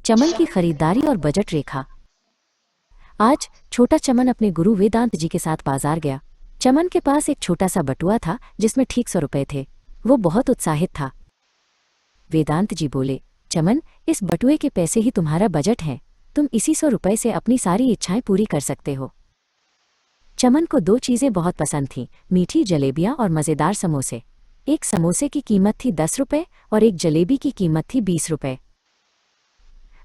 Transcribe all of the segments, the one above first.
चमन की खरीदारी और बजट रेखा। आज छोटा चमन अपने गुरु वेदांत जी के साथ बाजार गया। चमन के पास एक छोटा सा बटुआ था जिसमें ठीक 100 रुपए थे। वो बहुत उत्साहित था। वेदांत जी बोले, चमन, इस बटुए के पैसे ही तुम्हारा बजट है। तुम इसी 100 रुपए से अपनी सारी इच्छाएं पूरी कर सकते हो। चमन को 2 चीजें बहुत पसंद थीं, मीठी जलेबियां और मज़ेदार समोसे। एक समोसे की कीमत थी 10 रुपए और एक जलेबी की कीमत थी 20 रुपए।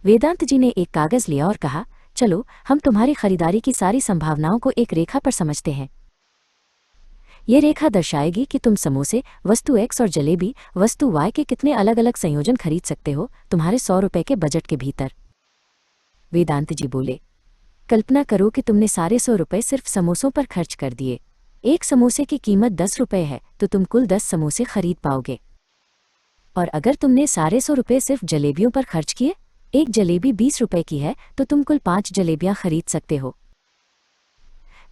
वेदांत जी ने एक कागज लिया और कहा, चलो हम तुम्हारी खरीदारी की सारी संभावनाओं को एक रेखा पर समझते हैं। ये रेखा दर्शाएगी कि तुम समोसे, वस्तु X और जलेबी, वस्तु Y के कितने अलग अलग संयोजन खरीद सकते हो तुम्हारे 100 रुपए के बजट के भीतर। वेदांत जी बोले, कल्पना करो कि तुमने सारे 100 रुपए सिर्फ समोसों पर खर्च कर दिए। एक समोसे की कीमत 10 रुपए है तो तुम कुल 10 समोसे खरीद पाओगे। और अगर तुमने सारे 100 रुपए सिर्फ जलेबियों पर खर्च किए, एक जलेबी 20 रुपए की है तो तुम कुल 5 जलेबियां खरीद सकते हो।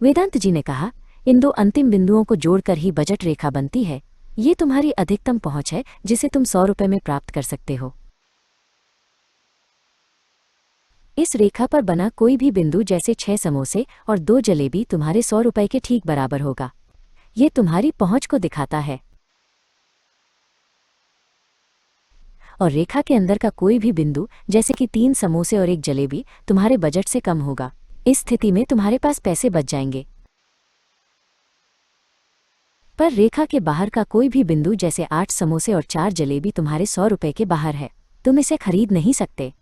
वेदांत जी ने कहा, इन 2 अंतिम बिंदुओं को जोड़कर ही बजट रेखा बनती है। ये तुम्हारी अधिकतम पहुंच है जिसे तुम 100 रुपए में प्राप्त कर सकते हो। इस रेखा पर बना कोई भी बिंदु जैसे 6 समोसे और 2 जलेबी तुम्हारे 100 रुपए के ठीक बराबर होगा। ये तुम्हारी पहुंच को दिखाता है। और रेखा के अंदर का कोई भी बिंदु जैसे कि 3 समोसे और 1 जलेबी तुम्हारे बजट से कम होगा। इस स्थिति में तुम्हारे पास पैसे बच जाएंगे। पर रेखा के बाहर का कोई भी बिंदु जैसे 8 समोसे और 4 जलेबी तुम्हारे 100 रुपए के बाहर है। तुम इसे खरीद नहीं सकते।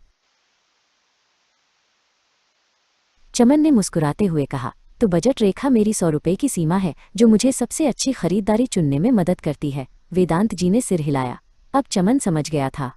चमन ने मुस्कुराते हुए कहा, तो बजट रेखा मेरी 100 रुपए की सीमा है जो मुझे सबसे अच्छी खरीदारी चुनने में मदद करती है। वेदांत जी ने सिर हिलाया। अब चमन समझ गया था।